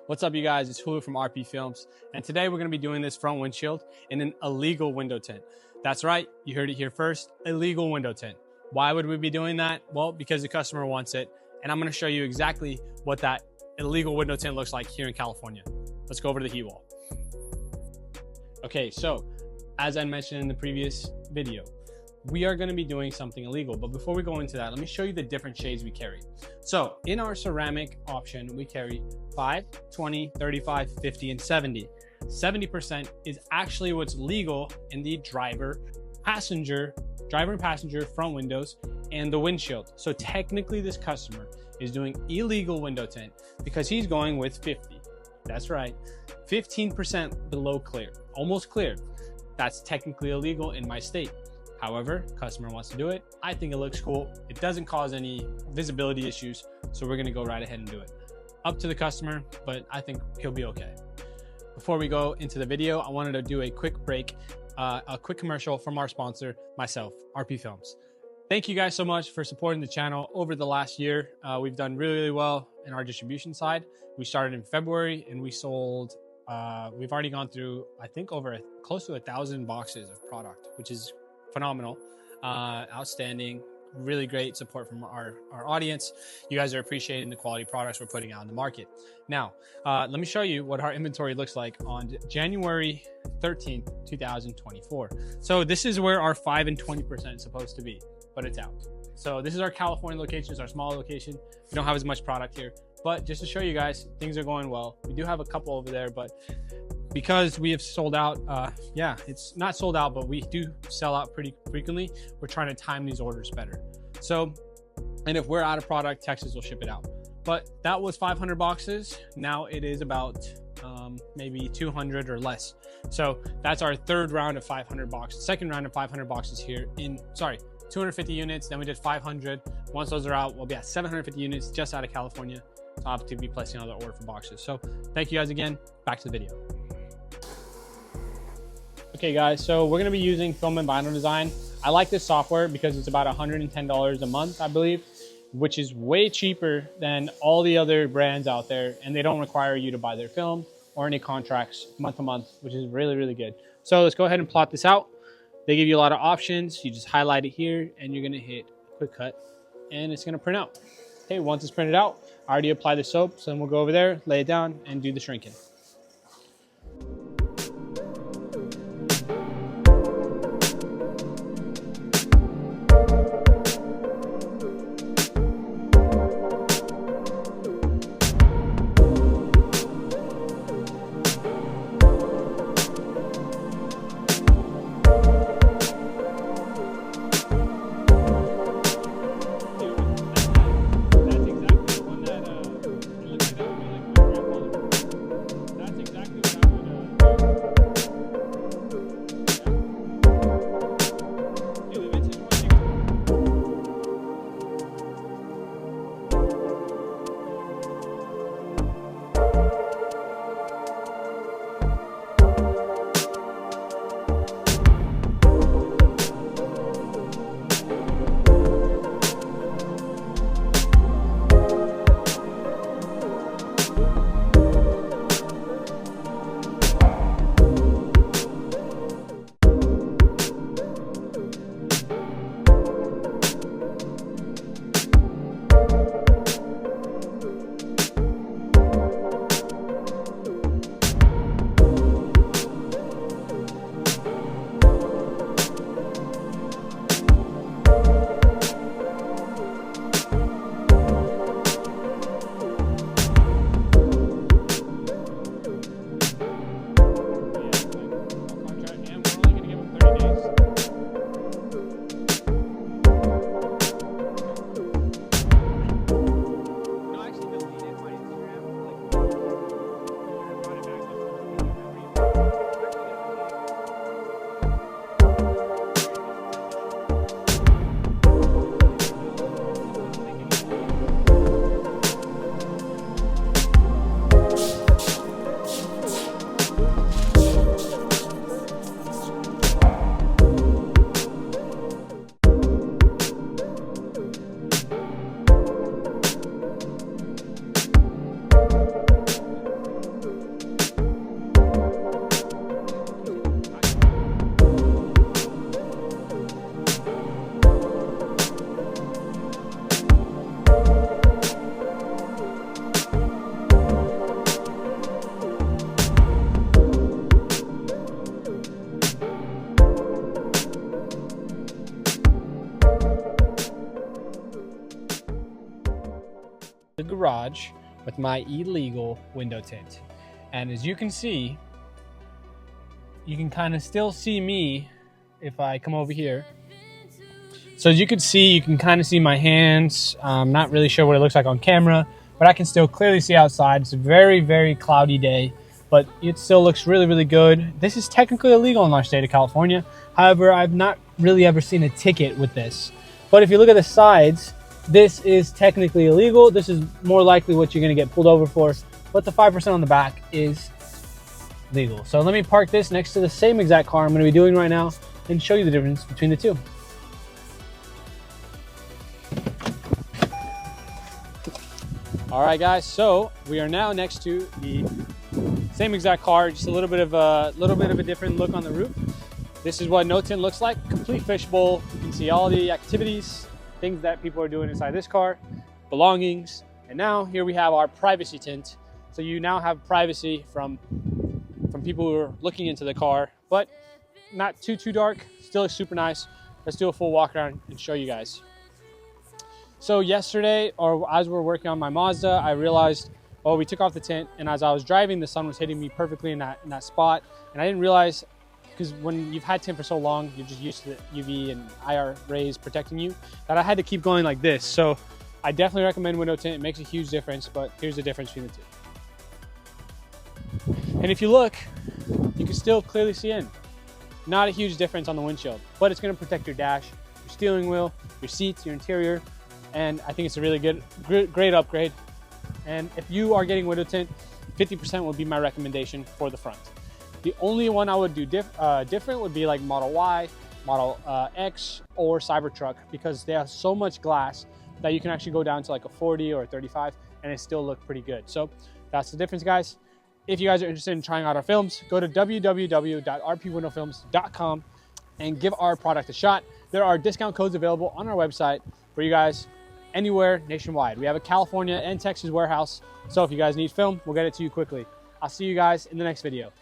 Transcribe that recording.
What's up, you guys? It's Hulu from RP Films, and today we're going to be doing this front windshield in an illegal window tint. That's right, you heard it here first, illegal window tint. Why would we be doing that? Well, because the customer wants it, and I'm going to show you exactly what that illegal window tint looks like here in California. Let's go over to the heat wall. Okay, so as I mentioned in the previous video, we are going to be doing something illegal, but before we go into that, let me show you the different shades we carry. So in our ceramic option, we carry 5, 20, 35, 50, and 70. 70% is actually what's legal in the driver and passenger front windows and the windshield. So technically this customer is doing illegal window tint because he's going with 50. That's right, 15% below clear, almost clear. That's technically illegal in my state. However, customer wants to do it. I think it looks cool. It doesn't cause any visibility issues, so we're gonna go right ahead and do it. Up to the customer, but I think he'll be okay. Before we go into the video, I wanted to do a quick break, a quick commercial from our sponsor, myself, RP Films. Thank you guys so much for supporting the channel over the last year. We've done really, really well in our distribution side. We started in February and we sold, we've already gone through, I think close to 1,000 boxes of product, which is phenomenal, outstanding, really great support from our audience. You guys are appreciating the quality products we're putting out in the market. Now, let me show you what our inventory looks like on January 13th, 2024. So this is where our 5 and 20% is supposed to be, but it's out. So this is our California location, it's our small location. We don't have as much product here, but just to show you guys, things are going well. We do have a couple over there, but because we have sold out, yeah, it's not sold out, but we do sell out pretty frequently. We're trying to time these orders better. So, and if we're out of product, Texas will ship it out. But that was 500 boxes. Now it is about maybe 200 or less. So that's our third round of 500 boxes, second round of 500 boxes here in, 250 units. Then we did 500. Once those are out, we'll be at 750 units just out of California. So I'll have to be placing another order for boxes. So thank you guys again. Back to the video. Okay guys, so we're gonna be using Film and Vinyl Design. I like this software because it's about $110 a month, I believe, which is way cheaper than all the other brands out there, and they don't require you to buy their film or any contracts month to month, which is really, really good. So let's go ahead and plot this out. They give you a lot of options. You just highlight it here and you're gonna hit quick cut and it's gonna print out. Okay, once it's printed out, I already applied the soap, so then we'll go over there, lay it down and do the shrinking. garage with my illegal window tint. And as you can see, you can kind of still see me if I come over here. So as you can see, you can kind of see my hands. I'm not really sure what it looks like on camera, but I can still clearly see outside. It's a very, very cloudy day, but it still looks really, really good. This is technically illegal in our state of California. However, I've not really ever seen a ticket with this. But if you look at the sides, this is technically illegal. This is more likely what you're gonna get pulled over for, but the 5% on the back is legal. So let me park this next to the same exact car I'm gonna be doing right now and show you the difference between the two. All right, guys, so we are now next to the same exact car, just a little bit of a different look on the roof. This is what no tint looks like, complete fishbowl. You can see all the activities, things that people are doing inside this car, belongings. And now here we have our privacy tint. So you now have privacy from people who are looking into the car, but not too dark, still super nice. Let's do a full walk around and show you guys. So yesterday, or as we were working on my Mazda, I realized, oh, we took off the tint, and as I was driving, the sun was hitting me perfectly in that spot. And I didn't realize, because when you've had tint for so long, you're just used to the UV and IR rays protecting you, that I had to keep going like this. So I definitely recommend window tint. It makes a huge difference, but here's the difference between the two. And if you look, you can still clearly see in. Not a huge difference on the windshield, but it's gonna protect your dash, your steering wheel, your seats, your interior. And I think it's a really great upgrade. And if you are getting window tint, 50% would be my recommendation for the front. The only one I would do different would be like Model Y, Model X, or Cybertruck, because they have so much glass that you can actually go down to like a 40 or a 35 and it still look pretty good. So that's the difference, guys. If you guys are interested in trying out our films, go to www.rpwindowfilms.com and give our product a shot. There are discount codes available on our website for you guys anywhere nationwide. We have a California and Texas warehouse, so if you guys need film, we'll get it to you quickly. I'll see you guys in the next video.